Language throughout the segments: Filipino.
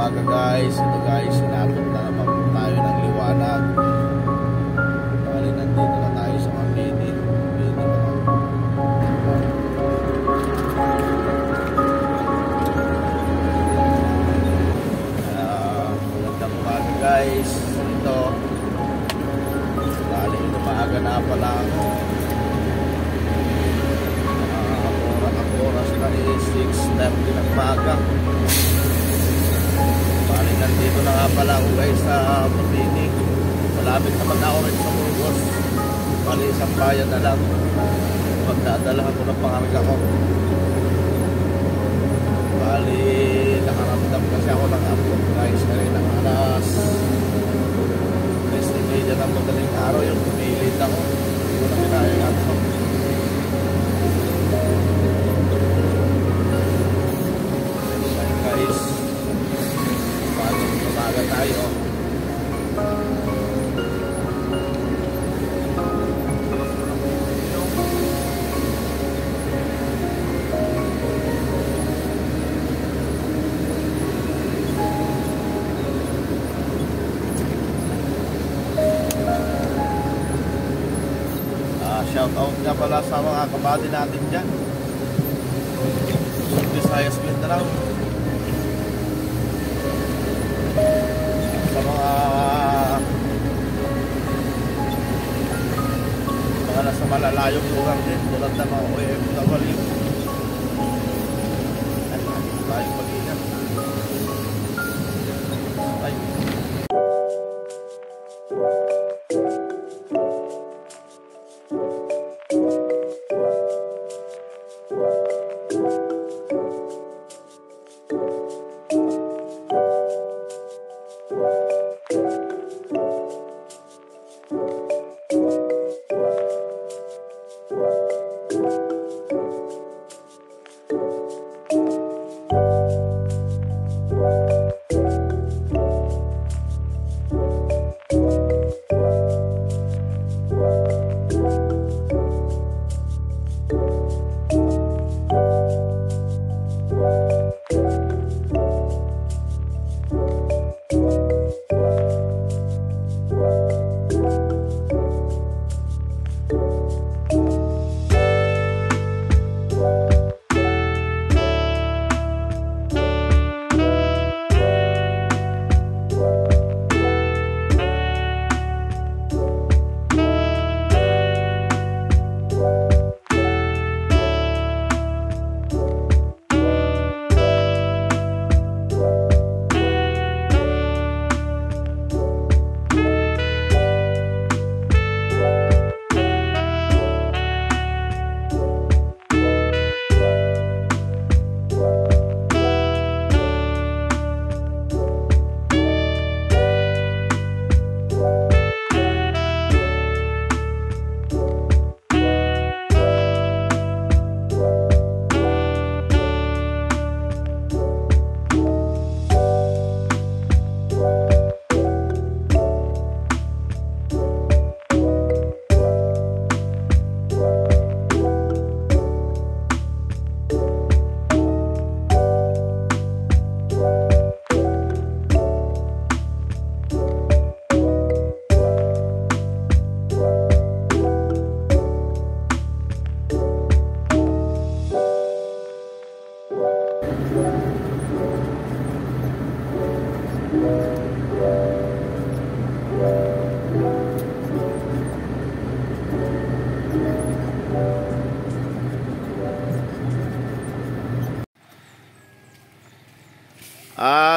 umaga guys. Ito guys, sinatod na naman tayo ng liwanag. Bali, nandito na tayo sa Mambini. Magandang umaga guys. Ito, bali, umaga na pala ako. Ang oras na is 6:30 ng umaga. Bali, nandito na nga pala ako guys sa Mambini. Malapit naman ako rin sa Burgos. Bali, isang bayan na lang. Magdadala ako ng pangarga ko. Bali, nakaramdam kasi ako ng upload guys. Kanina ng alas 3:30 ng madaling araw yung pumilit ako. Hindi ko na kinaya nga ito. Guys, umaga tayo. Shout out nga pala sa mga kabady natin dyan. Visayas, Mindanao. Sa mga nasa malalayong lugar din, tulad ng mga OFW. At dito tayo pag-ingat. Bye.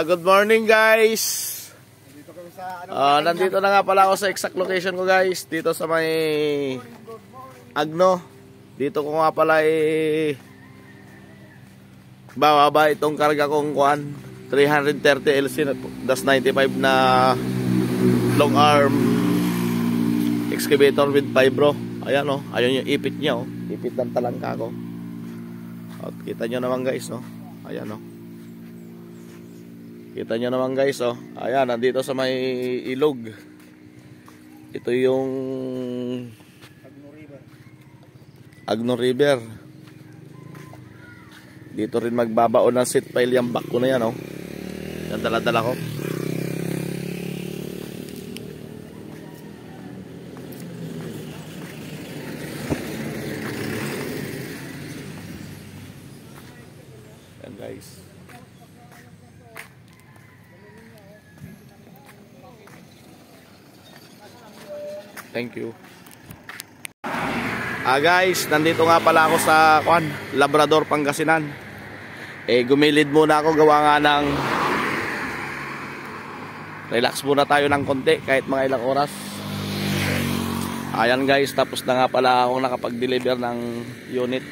Good morning guys. Nandito na nga pala ako sa exact location ko guys. Dito sa may Agno. Dito ko nga pala bababa itong karga kong kuan 330 LC das 95 na long arm excavator with vibro. Ayan o, ayun yung ipit niya o. Ipit ng talangka ko. At kita nyo naman guys o. Ayan o. Kita nyo naman guys oh. Ayan, nandito sa may ilog. Ito yung Agno River. Dito rin magbabaon ng seat pile yung back ko na yan oh. Yan dala-dala ko. Yan guys. Thank you. Guys, nandito nga pala ako sa Labrador, Pangasinan. Gumilid muna ako, gawa nga ng relax muna tayo ng konti kahit mga ilang oras. Ayan guys, tapos na nga pala ako nakapag-deliver ng unit.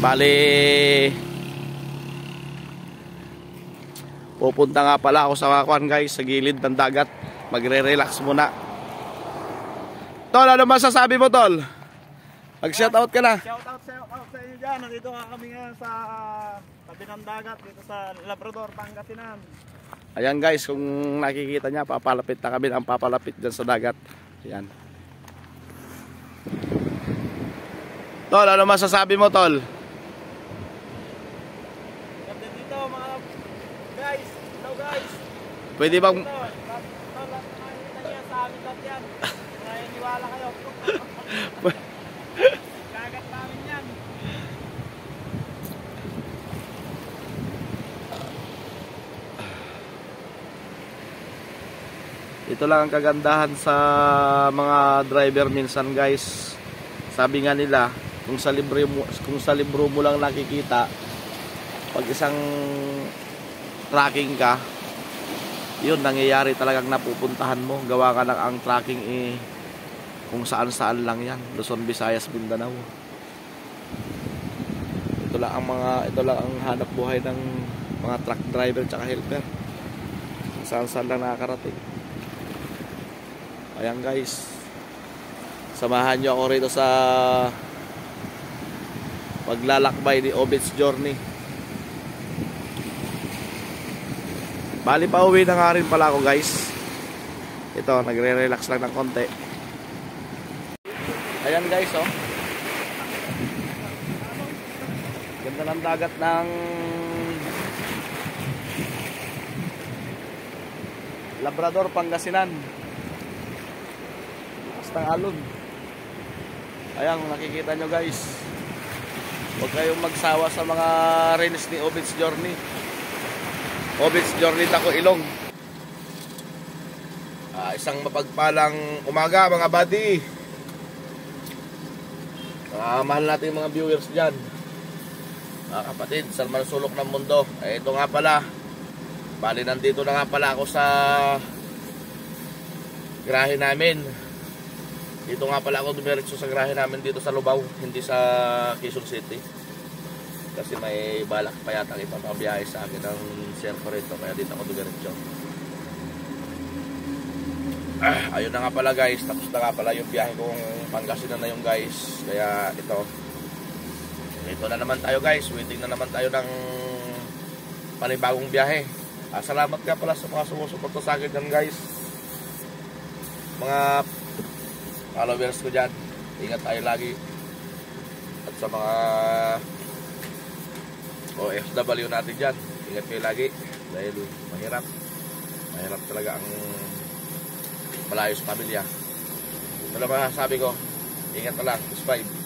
Bali, pupunta nga pala ako sa guys, sa gilid ng dagat. Magre-relax muna. Tol, ano masasabi mo, Tol? Mag-shoutout ka na. Shoutout sa inyo dyan. Nandito nga kami ngayon sa tabi ng dagat dito sa Labrador, Pangasinan. Ayan guys, kung nakikita niya, papalapit na kami ang papalapit dyan sa dagat. Ayan. Tol, ano masasabi mo, Tol? Ganda dito mga guys. Hello guys. Pwede bang... Sa amin lahat yan. Naniniwala kayo. Kagat namin yan. Ito lang ang kagandahan sa mga driver minsan guys. Sabi nga nila, kung sa libro mo lang nakikita, pag isang tracking ka, yun, nangyayari talagang napupuntahan mo. Gawa ka ng ang tracking kung saan-saan lang yan. Luzon, Visayas, Mindanao. Ito lang ang hanap buhay ng mga truck driver tsaka helper. Kung saan-saan lang nakakarating. Ayan guys. Samahan nyo ako rito sa paglalakbay ni Obet's Journey. Bali pa uwi na nga rin pala ako guys. Ito, nagre-relax lang ng konti. Ayan guys, oh. Ganda ng dagat ng Labrador, Pangasinan. Bastang alon. Ayan, nakikita nyo guys. Huwag kayong magsawa sa mga reels ni Obet's Journey. Obet's Journey Taco Ilong. Isang mapagpalang umaga mga buddy. Mahal natin mga viewers dyan, mga kapatid, sa mga sulok ng mundo. Ito nga pala, bali nandito na nga pala ako sa garahe namin. Dito nga pala ako dumiretso sa garahe namin dito sa Lubao, hindi sa Quezon City. Kasi may balak pa yata ipapabiyahe sa akin ng share ko rito, kaya dito ako dumiretso. Ayun na nga pala guys, tapos na nga pala yung biyahe kong Pangasinan na yung guys. Kaya ito na naman tayo guys, waiting na naman tayo ng panibagong biyahe. Salamat ka pala sa mga sumusuporta sa akin dyan guys, mga followers ko dyan. Ingat tayo lagi. At sa mga OFW natin dyan, ingat kayo lagi. Dahil mahirap talaga ang malayo sa pamilya. Ito lang masasabi ko, ingat na lang, 5